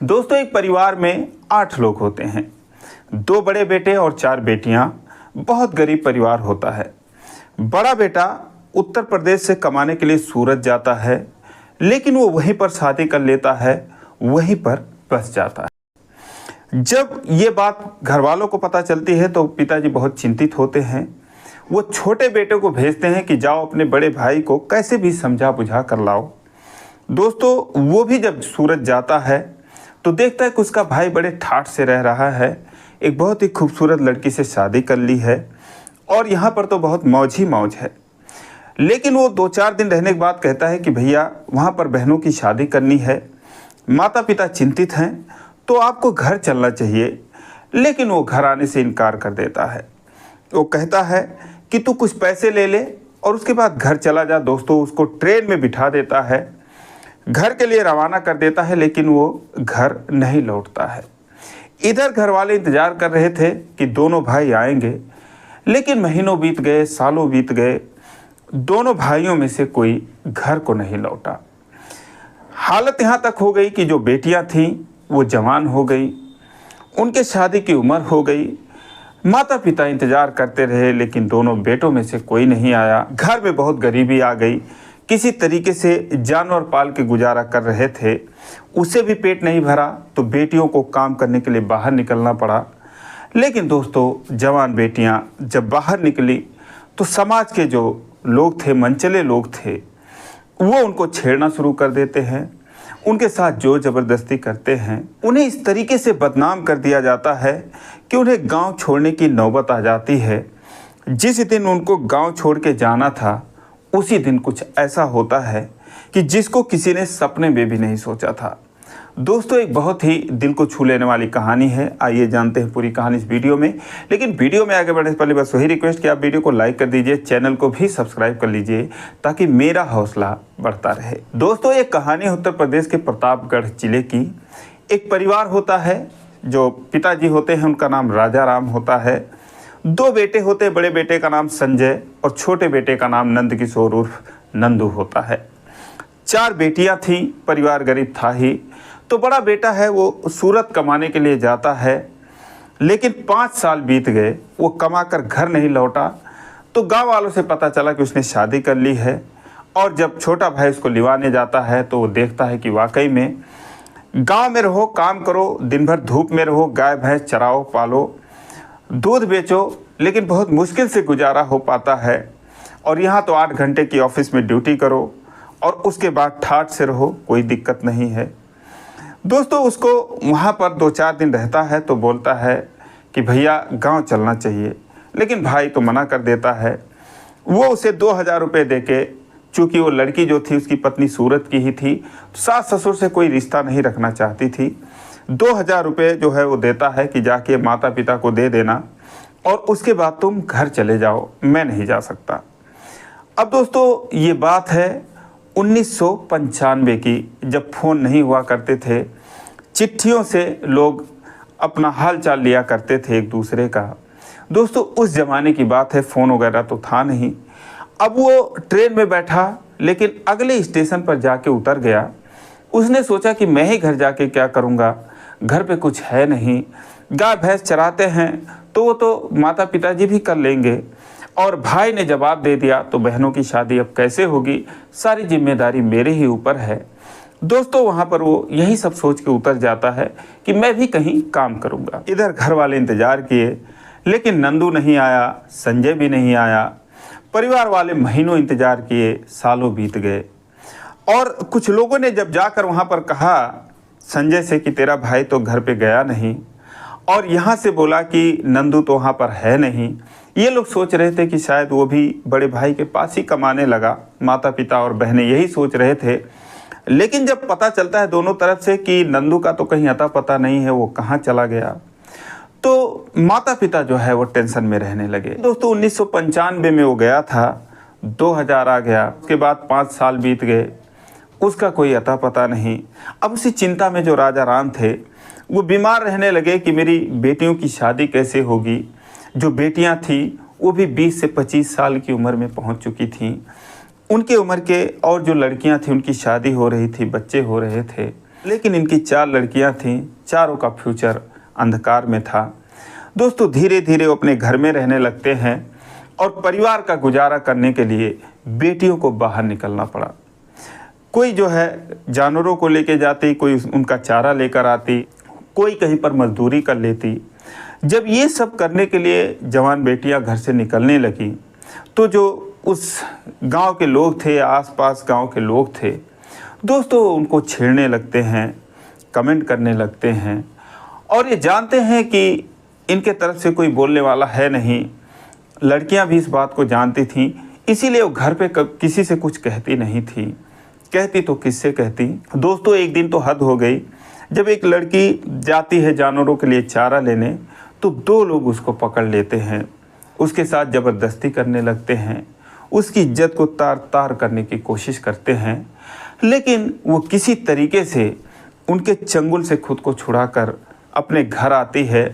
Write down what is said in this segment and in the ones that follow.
दोस्तों, एक परिवार में 8 लोग होते हैं। 2 बड़े बेटे और 4 बेटियां। बहुत गरीब परिवार होता है। बड़ा बेटा उत्तर प्रदेश से कमाने के लिए सूरत जाता है, लेकिन वो वहीं पर शादी कर लेता है, वहीं पर बस जाता है। जब ये बात घर वालों को पता चलती है तो पिताजी बहुत चिंतित होते हैं। वो छोटे बेटे को भेजते हैं कि जाओ अपने बड़े भाई को कैसे भी समझा बुझा कर लाओ। दोस्तों, वो भी जब सूरत जाता है तो देखता है कि उसका भाई बड़े ठाठ से रह रहा है, एक बहुत ही खूबसूरत लड़की से शादी कर ली है और यहाँ पर तो बहुत मौज ही मौज है। लेकिन वो 2-4 दिन रहने के बाद कहता है कि भैया वहाँ पर बहनों की शादी करनी है, माता पिता चिंतित हैं, तो आपको घर चलना चाहिए। लेकिन वो घर आने से इनकार कर देता है। वो कहता है कि तू कुछ पैसे ले ले और उसके बाद घर चला जा। दोस्तों, उसको ट्रेन में बिठा देता है, घर के लिए रवाना कर देता है, लेकिन वो घर नहीं लौटता है। इधर घर वाले इंतज़ार कर रहे थे कि दोनों भाई आएंगे, लेकिन महीनों बीत गए, सालों बीत गए, दोनों भाइयों में से कोई घर को नहीं लौटा। हालत यहाँ तक हो गई कि जो बेटियाँ थीं वो जवान हो गई, उनके शादी की उम्र हो गई। माता पिता इंतज़ार करते रहे, लेकिन दोनों बेटों में से कोई नहीं आया। घर में बहुत गरीबी आ गई। किसी तरीके से जानवर पाल के गुजारा कर रहे थे, उसे भी पेट नहीं भरा तो बेटियों को काम करने के लिए बाहर निकलना पड़ा। लेकिन दोस्तों, जवान बेटियां जब बाहर निकली तो समाज के जो लोग थे, मनचले लोग थे, वो उनको छेड़ना शुरू कर देते हैं, उनके साथ जोर ज़बरदस्ती करते हैं। उन्हें इस तरीके से बदनाम कर दिया जाता है कि उन्हें गांव छोड़ने की नौबत आ जाती है। जिस दिन उनको गांव छोड़ के जाना था, उसी दिन कुछ ऐसा होता है कि जिसको किसी ने सपने में भी नहीं सोचा था। दोस्तों, एक बहुत ही दिल को छू लेने वाली कहानी है। आइए जानते हैं पूरी कहानी इस वीडियो में। लेकिन वीडियो में आगे बढ़ने से पहले बस वही रिक्वेस्ट कि आप वीडियो को लाइक कर दीजिए, चैनल को भी सब्सक्राइब कर लीजिए ताकि मेरा हौसला बढ़ता रहे। दोस्तों, एक कहानी उत्तर प्रदेश के प्रतापगढ़ जिले की। एक परिवार होता है, जो पिताजी होते हैं उनका नाम राजा राम होता है। 2 बेटे होते हैं, बड़े बेटे का नाम संजय और छोटे बेटे का नाम नंद किशोर उर्फ नंदू होता है। 4 बेटियां थीं, परिवार गरीब था ही। तो बड़ा बेटा है वो सूरत कमाने के लिए जाता है, लेकिन 5 साल बीत गए, वो कमा कर घर नहीं लौटा। तो गांव वालों से पता चला कि उसने शादी कर ली है। और जब छोटा भाई उसको लिवाने जाता है तो वो देखता है कि वाकई में गांव में रहो, काम करो, दिन भर धूप में रहो, गाय भैंस चराओ, पालो, दूध बेचो, लेकिन बहुत मुश्किल से गुजारा हो पाता है। और यहाँ तो 8 घंटे की ऑफिस में ड्यूटी करो और उसके बाद ठाठ से रहो, कोई दिक्कत नहीं है। दोस्तों, उसको वहाँ पर 2-4 दिन रहता है तो बोलता है कि भैया गांव चलना चाहिए, लेकिन भाई तो मना कर देता है। वो उसे 2000 रुपये दे के, चूँकि वो लड़की जो थी उसकी पत्नी सूरत की ही थी, सास ससुर से कोई रिश्ता नहीं रखना चाहती थी, 2000 रुपये जो है वो देता है कि जाके माता पिता को दे देना और उसके बाद तुम घर चले जाओ, मैं नहीं जा सकता। अब दोस्तों, ये बात है 1995 की, जब फ़ोन नहीं हुआ करते थे, चिट्ठियों से लोग अपना हाल चाल लिया करते थे एक दूसरे का। दोस्तों, उस ज़माने की बात है, फ़ोन वगैरह तो था नहीं। अब वो ट्रेन में बैठा, लेकिन अगले स्टेशन पर जाके उतर गया। उसने सोचा कि मैं ही घर जाके क्या करूँगा, घर पे कुछ है नहीं, गाय भैंस चराते हैं तो वो तो माता पिताजी भी कर लेंगे। और भाई ने जवाब दे दिया तो बहनों की शादी अब कैसे होगी, सारी जिम्मेदारी मेरे ही ऊपर है। दोस्तों, वहाँ पर वो यही सब सोच के उतर जाता है कि मैं भी कहीं काम करूँगा। इधर घर वाले इंतज़ार किए, लेकिन नंदू नहीं आया, संजय भी नहीं आया। परिवार वाले महीनों इंतज़ार किए, सालों बीत गए। और कुछ लोगों ने जब जाकर वहाँ पर कहा संजय से कि तेरा भाई तो घर पे गया नहीं, और यहाँ से बोला कि नंदू तो वहाँ पर है नहीं, ये लोग सोच रहे थे कि शायद वो भी बड़े भाई के पास ही कमाने लगा। माता पिता और बहनें यही सोच रहे थे। लेकिन जब पता चलता है दोनों तरफ से कि नंदू का तो कहीं अता पता नहीं है, वो कहाँ चला गया, तो माता पिता जो है वो टेंशन में रहने लगे। दोस्तों, 1995 में वो गया था, 2000 आ गया, उसके बाद 5 साल बीत गए, उसका कोई अता पता नहीं। अब उसी चिंता में जो राजा राम थे वो बीमार रहने लगे कि मेरी बेटियों की शादी कैसे होगी। जो बेटियां थीं वो भी 20 से 25 साल की उम्र में पहुंच चुकी थीं। उनके उम्र के और जो लड़कियां थीं उनकी शादी हो रही थी, बच्चे हो रहे थे। लेकिन इनकी 4 लड़कियां थीं, चारों का फ्यूचर अंधकार में था। दोस्तों धीरे धीरे वो अपने घर में रहने लगते हैं और परिवार का गुजारा करने के लिए बेटियों को बाहर निकलना पड़ा। कोई जो है जानवरों को लेके जाती, कोई उनका चारा लेकर आती, कोई कहीं पर मजदूरी कर लेती। जब ये सब करने के लिए जवान बेटियां घर से निकलने लगी तो जो उस गांव के लोग थे, आसपास गांव के लोग थे, दोस्तों उनको छेड़ने लगते हैं, कमेंट करने लगते हैं और ये जानते हैं कि इनके तरफ से कोई बोलने वाला है नहीं। लड़कियां भी इस बात को जानती थीं, इसीलिए वो घर पे किसी से कुछ कहती नहीं थी। कहती तो किससे कहती। दोस्तों एक दिन तो हद हो गई, जब एक लड़की जाती है जानवरों के लिए चारा लेने तो 2 लोग उसको पकड़ लेते हैं, उसके साथ ज़बरदस्ती करने लगते हैं, उसकी इज्जत को तार तार करने की कोशिश करते हैं। लेकिन वो किसी तरीके से उनके चंगुल से खुद को छुड़ाकर अपने घर आती है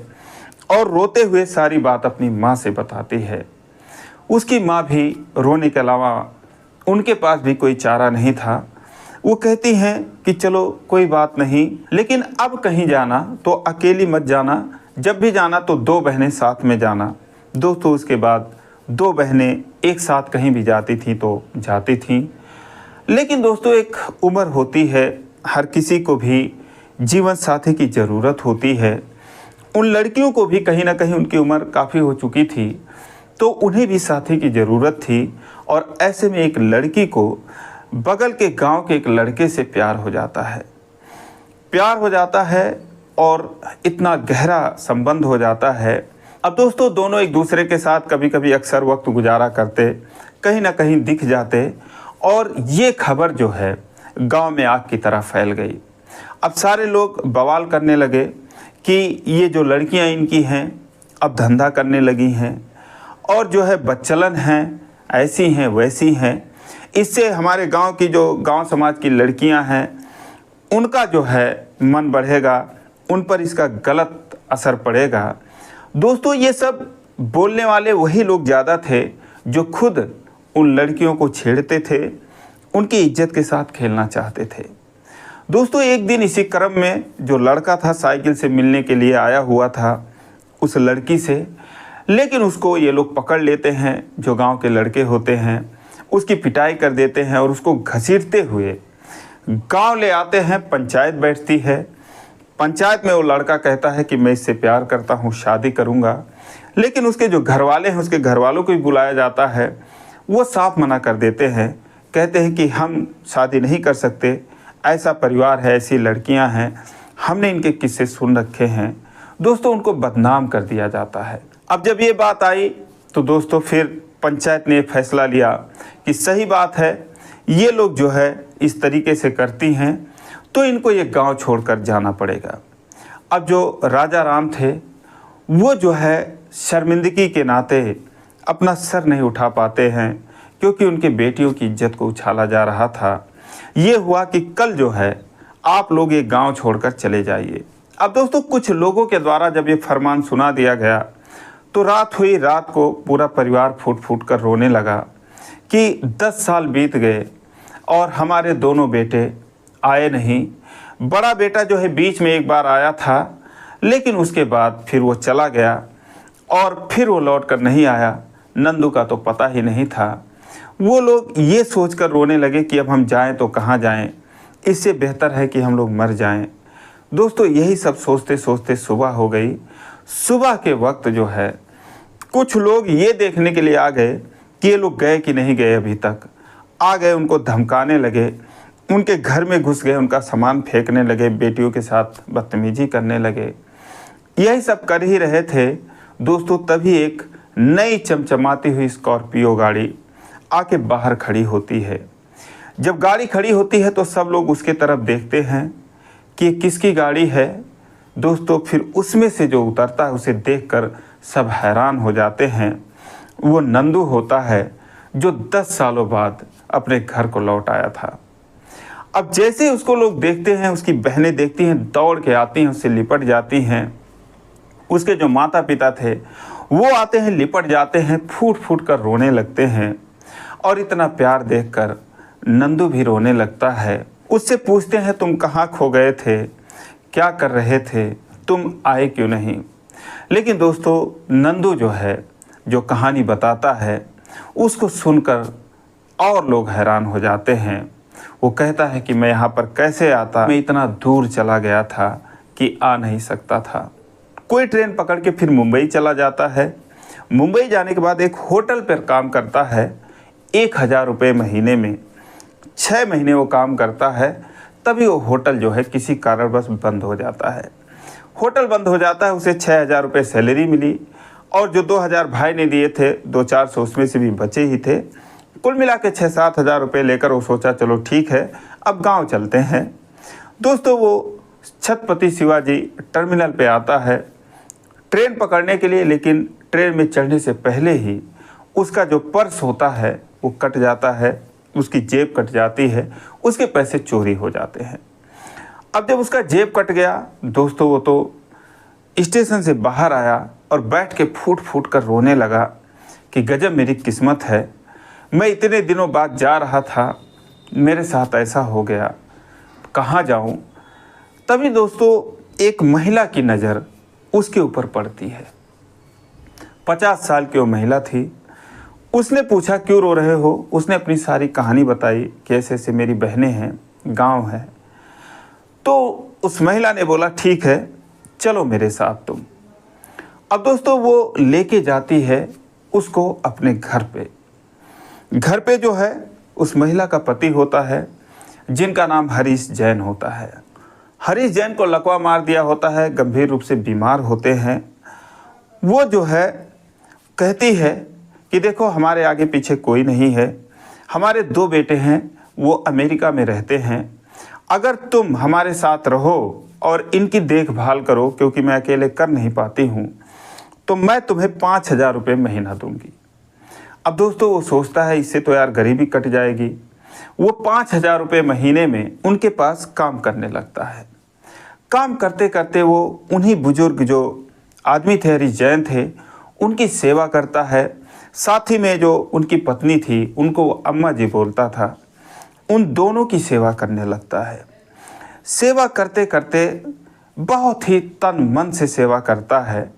और रोते हुए सारी बात अपनी माँ से बताती है। उसकी माँ भी रोने के अलावा उनके पास भी कोई चारा नहीं था। वो कहती हैं कि चलो कोई बात नहीं, लेकिन अब कहीं जाना तो अकेली मत जाना, जब भी जाना तो 2 बहनें साथ में जाना। दोस्तों उसके बाद 2 बहनें एक साथ कहीं भी जाती थीं तो जाती थीं। लेकिन दोस्तों एक उम्र होती है, हर किसी को भी जीवन साथी की ज़रूरत होती है। उन लड़कियों को भी कहीं ना कहीं उनकी उम्र काफ़ी हो चुकी थी तो उन्हें भी साथी की ज़रूरत थी। और ऐसे में एक लड़की को बगल के गांव के एक लड़के से प्यार हो जाता है। प्यार हो जाता है और इतना गहरा संबंध हो जाता है। अब दोस्तों दोनों एक दूसरे के साथ कभी कभी अक्सर वक्त गुजारा करते, कहीं ना कहीं दिख जाते और ये खबर जो है गांव में आग की तरह फैल गई। अब सारे लोग बवाल करने लगे कि ये जो लड़कियां इनकी हैं अब धंधा करने लगी हैं और जो है बच्चलन हैं, ऐसी हैं वैसी हैं। इससे हमारे गांव की जो गांव समाज की लड़कियां हैं उनका जो है मन बढ़ेगा, उन पर इसका गलत असर पड़ेगा। दोस्तों ये सब बोलने वाले वही लोग ज़्यादा थे जो खुद उन लड़कियों को छेड़ते थे, उनकी इज्जत के साथ खेलना चाहते थे। दोस्तों एक दिन इसी क्रम में जो लड़का था साइकिल से मिलने के लिए आया हुआ था उस लड़की से, लेकिन उसको ये लोग पकड़ लेते हैं, जो गांव के लड़के होते हैं, उसकी पिटाई कर देते हैं और उसको घसीटते हुए गांव ले आते हैं। पंचायत बैठती है। पंचायत में वो लड़का कहता है कि मैं इससे प्यार करता हूँ, शादी करूँगा। लेकिन उसके जो घर वाले हैं, उसके घर वालों को भी बुलाया जाता है, वो साफ मना कर देते हैं। कहते हैं कि हम शादी नहीं कर सकते, ऐसा परिवार है, ऐसी लड़कियां हैं, हमने इनके किस्से सुन रखे हैं। दोस्तों उनको बदनाम कर दिया जाता है। अब जब ये बात आई तो दोस्तों फिर पंचायत ने फैसला लिया कि सही बात है, ये लोग जो है इस तरीके से करती हैं तो इनको ये गांव छोड़कर जाना पड़ेगा। अब जो राजा राम थे वो जो है शर्मिंदगी के नाते अपना सर नहीं उठा पाते हैं, क्योंकि उनके बेटियों की इज्जत को उछाला जा रहा था। ये हुआ कि कल जो है आप लोग ये गांव छोड़कर चले जाइए। अब दोस्तों कुछ लोगों के द्वारा जब ये फरमान सुना दिया गया तो रात हुई, रात को पूरा परिवार फूट फूट कर रोने लगा कि 10 साल बीत गए और हमारे दोनों बेटे आए नहीं। बड़ा बेटा जो है बीच में एक बार आया था, लेकिन उसके बाद फिर वो चला गया और फिर वो लौट कर नहीं आया। नंदू का तो पता ही नहीं था। वो लोग ये सोचकर रोने लगे कि अब हम जाएं तो कहाँ जाएं, इससे बेहतर है कि हम लोग मर जाएं। दोस्तों यही सब सोचते सोचते सुबह हो गई। सुबह के वक्त जो है कुछ लोग ये देखने के लिए आ गए कि ये लोग गए कि नहीं गए। अभी तक आ गए, उनको धमकाने लगे, उनके घर में घुस गए, उनका सामान फेंकने लगे, बेटियों के साथ बदतमीजी करने लगे। यही सब कर ही रहे थे दोस्तों, तभी एक नई चमचमाती हुई स्कॉर्पियो गाड़ी आके बाहर खड़ी होती है। जब गाड़ी खड़ी होती है तो सब लोग उसके तरफ देखते हैं कि ये किसकी गाड़ी है। दोस्तों फिर उसमें से जो उतरता है उसे देखकर सब हैरान हो जाते हैं। वो नंदू होता है जो 10 सालों बाद अपने घर को लौट आया था। अब जैसे ही उसको लोग देखते हैं, उसकी बहनें देखती हैं, दौड़ के आती हैं, उससे लिपट जाती हैं। उसके जो माता पिता थे वो आते हैं, लिपट जाते हैं, फूट फूट कर रोने लगते हैं। और इतना प्यार देखकर नंदू भी रोने लगता है उससे पूछते हैं तुम कहाँ खो गए थे, क्या कर रहे थे, तुम आए क्यों नहीं। लेकिन दोस्तों नंदू जो है, जो कहानी बताता है, उसको सुनकर और लोग हैरान हो जाते हैं। वो कहता है कि मैं यहाँ पर कैसे आता, मैं इतना दूर चला गया था कि आ नहीं सकता था। कोई ट्रेन पकड़ के फिर मुंबई चला जाता है। मुंबई जाने के बाद एक होटल पर काम करता है 1000 रुपये महीने में। 6 महीने वो काम करता है, तभी वो होटल जो है किसी कारणवश बंद हो जाता है। होटल बंद हो जाता है, उसे 6000 रुपये सैलरी मिली और जो 2000 भाई ने दिए थे 200-400 उसमें से भी बचे ही थे। कुल मिला के 6-7 हज़ार रुपये लेकर वो सोचा चलो ठीक है अब गांव चलते हैं। दोस्तों वो छत्रपति शिवाजी टर्मिनल पे आता है ट्रेन पकड़ने के लिए, लेकिन ट्रेन में चढ़ने से पहले ही उसका जो पर्स होता है वो कट जाता है, उसकी जेब कट जाती है, उसके पैसे चोरी हो जाते हैं। अब जब उसका जेब कट गया दोस्तों, वो तो स्टेशन से बाहर आया और बैठ के फूट फूट कर रोने लगा कि गजब मेरी किस्मत है, मैं इतने दिनों बाद जा रहा था, मेरे साथ ऐसा हो गया, कहाँ जाऊँ। तभी दोस्तों एक महिला की नज़र उसके ऊपर पड़ती है। 50 साल की वो महिला थी। उसने पूछा क्यों रो रहे हो। उसने अपनी सारी कहानी बताई कि ऐसे ऐसे मेरी बहनें हैं, गांव है। तो उस महिला ने बोला ठीक है चलो मेरे साथ तुम। अब दोस्तों वो लेके जाती है उसको अपने घर पे। घर पे जो है उस महिला का पति होता है जिनका नाम हरीश जैन होता है। हरीश जैन को लकवा मार दिया होता है, गंभीर रूप से बीमार होते हैं। वो जो है कहती है कि देखो हमारे आगे पीछे कोई नहीं है, हमारे 2 बेटे हैं, वो अमेरिका में रहते हैं, अगर तुम हमारे साथ रहो और इनकी देखभाल करो, क्योंकि मैं अकेले कर नहीं पाती हूँ, तो मैं तुम्हें 5000 रुपये महीना दूंगी। अब दोस्तों वो सोचता है इससे तो यार गरीबी कट जाएगी। वो 5000 रुपये महीने में उनके पास काम करने लगता है। काम करते करते वो उन्हीं बुजुर्ग जो आदमी थे, हरीश जैन थे, उनकी सेवा करता है। साथ ही में जो उनकी पत्नी थी उनको वो अम्मा जी बोलता था, उन दोनों की सेवा करने लगता है। सेवा करते करते बहुत ही तन मन से सेवा करता है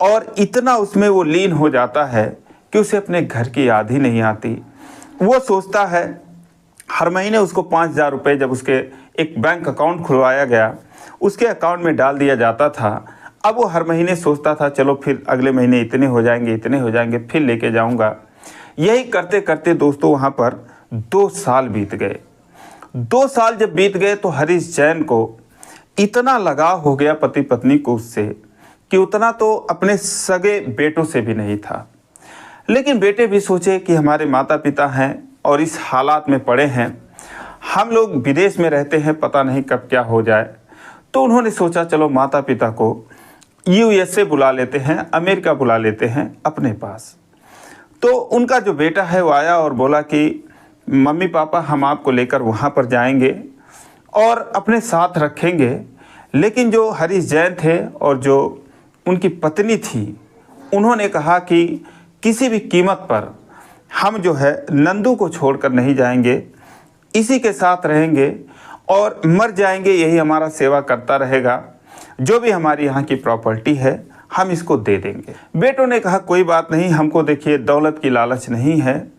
और इतना उसमें वो लीन हो जाता है कि उसे अपने घर की याद ही नहीं आती। वो सोचता है हर महीने उसको 5000 रुपये जब उसके एक बैंक अकाउंट खुलवाया गया उसके अकाउंट में डाल दिया जाता था। अब वो हर महीने सोचता था चलो फिर अगले महीने इतने हो जाएंगे फिर लेके जाऊंगा। यही करते करते दोस्तों वहाँ पर 2 साल बीत गए। 2 साल जब बीत गए तो हरीश जैन को इतना लगाव हो गया पति पत्नी को उससे कि उतना तो अपने सगे बेटों से भी नहीं था। लेकिन बेटे भी सोचे कि हमारे माता पिता हैं और इस हालात में पड़े हैं, हम लोग विदेश में रहते हैं, पता नहीं कब क्या हो जाए। तो उन्होंने सोचा चलो माता पिता को USA बुला लेते हैं, अमेरिका बुला लेते हैं अपने पास। तो उनका जो बेटा है वो आया और बोला कि मम्मी पापा हम आपको लेकर वहाँ पर जाएंगे और अपने साथ रखेंगे। लेकिन जो हरीश जैन थे और जो उनकी पत्नी थी उन्होंने कहा कि किसी भी कीमत पर हम जो है नंदू को छोड़कर नहीं जाएंगे, इसी के साथ रहेंगे और मर जाएंगे यही हमारा सेवा करता रहेगा। जो भी हमारी यहाँ की प्रॉपर्टी है हम इसको दे देंगे। बेटों ने कहा कोई बात नहीं, हमको देखिए दौलत की लालच नहीं है,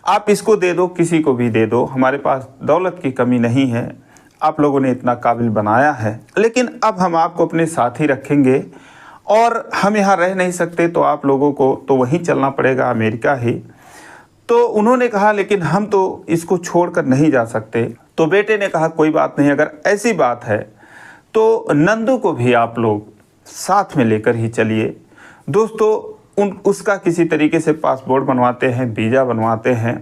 आप इसको दे दो, किसी को भी दे दो, हमारे पास दौलत की कमी नहीं है, आप लोगों ने इतना काबिल बनाया है। लेकिन अब हम आपको अपने साथ ही रखेंगे और हम यहाँ रह नहीं सकते तो आप लोगों को तो वहीं चलना पड़ेगा, अमेरिका ही। तो उन्होंने कहा लेकिन हम तो इसको छोड़कर नहीं जा सकते। तो बेटे ने कहा कोई बात नहीं, अगर ऐसी बात है तो नंदू को भी आप लोग साथ में लेकर ही चलिए। दोस्तों उसका किसी तरीके से पासपोर्ट बनवाते हैं, वीज़ा बनवाते हैं,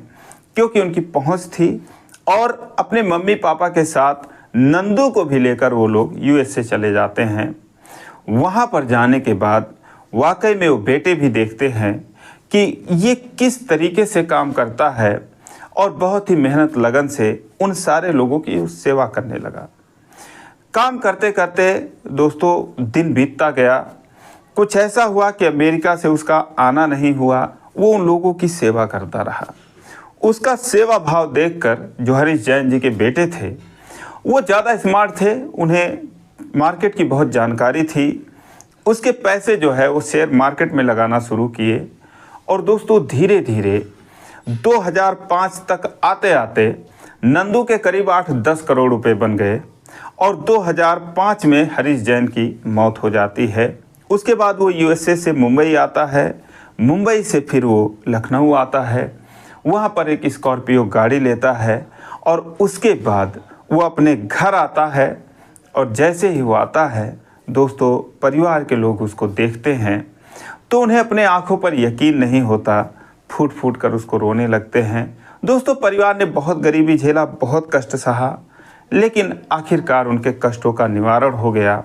क्योंकि उनकी पहुंच थी। और अपने मम्मी पापा के साथ नंदू को भी लेकर वो लोग USA चले जाते हैं। वहाँ पर जाने के बाद वाकई में वो बेटे भी देखते हैं कि ये किस तरीके से काम करता है और बहुत ही मेहनत लगन से उन सारे लोगों की सेवा करने लगा। काम करते करते दोस्तों दिन बीतता गया। कुछ ऐसा हुआ कि अमेरिका से उसका आना नहीं हुआ, वो उन लोगों की सेवा करता रहा। उसका सेवा भाव देखकर जो हरीश जैन जी के बेटे थे वो ज़्यादा स्मार्ट थे, उन्हें मार्केट की बहुत जानकारी थी। उसके पैसे जो है वो शेयर मार्केट में लगाना शुरू किए और दोस्तों धीरे धीरे 2005 तक आते आते नंदू के करीब 8-10 करोड़ रुपए बन गए और 2005 में हरीश जैन की मौत हो जाती है। उसके बाद वो यूएसए से मुंबई आता है, मुंबई से फिर वो लखनऊ आता है, वहाँ पर एक स्कॉर्पियो गाड़ी लेता है और उसके बाद वो अपने घर आता है। और जैसे ही वो आता है दोस्तों, परिवार के लोग उसको देखते हैं तो उन्हें अपने आंखों पर यकीन नहीं होता, फूट फूट कर उसको रोने लगते हैं। दोस्तों, परिवार ने बहुत गरीबी झेला, बहुत कष्ट सहा, लेकिन आखिरकार उनके कष्टों का निवारण हो गया।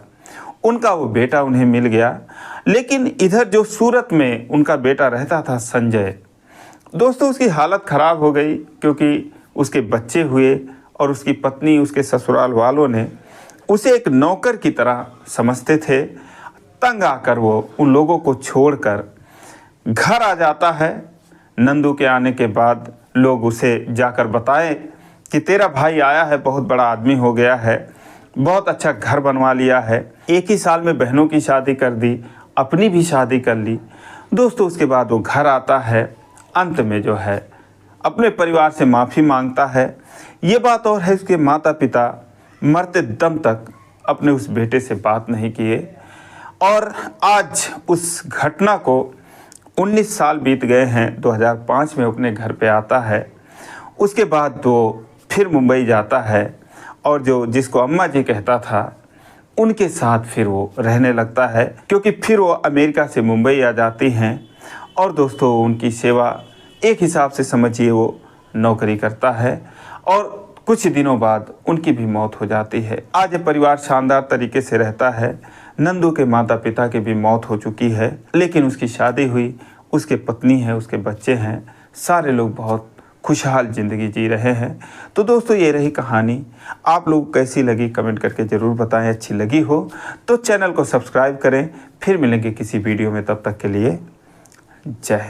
उनका वो बेटा उन्हें मिल गया। लेकिन इधर जो सूरत में उनका बेटा रहता था संजय, दोस्तों उसकी हालत ख़राब हो गई क्योंकि उसके बच्चे हुए और उसकी पत्नी, उसके ससुराल वालों ने उसे एक नौकर की तरह समझते थे। तंग आकर वो उन लोगों को छोड़कर घर आ जाता है। नंदू के आने के बाद लोग उसे जाकर बताएं कि तेरा भाई आया है, बहुत बड़ा आदमी हो गया है, बहुत अच्छा घर बनवा लिया है, एक ही साल में बहनों की शादी कर दी, अपनी भी शादी कर ली। दोस्तों उसके बाद वो घर आता है, अंत में जो है अपने परिवार से माफ़ी मांगता है। ये बात और है, उसके माता पिता मरते दम तक अपने उस बेटे से बात नहीं किए। और आज उस घटना को 19 साल बीत गए हैं। 2005 में अपने घर पे आता है। उसके बाद वो फिर मुंबई जाता है और जिसको अम्मा जी कहता था उनके साथ फिर वो रहने लगता है, क्योंकि फिर वो अमेरिका से मुंबई आ जाती हैं। और दोस्तों उनकी सेवा एक हिसाब से समझिए वो नौकरी करता है और कुछ दिनों बाद उनकी भी मौत हो जाती है। आज ये परिवार शानदार तरीके से रहता है। नंदू के माता पिता की भी मौत हो चुकी है, लेकिन उसकी शादी हुई, उसके पत्नी है, उसके बच्चे हैं, सारे लोग बहुत खुशहाल ज़िंदगी जी रहे हैं। तो दोस्तों ये रही कहानी। आप लोग कैसी लगी कमेंट करके ज़रूर बताएं। अच्छी लगी हो तो चैनल को सब्सक्राइब करें। फिर मिलेंगे किसी वीडियो में, तब तक के लिए जय हिंद।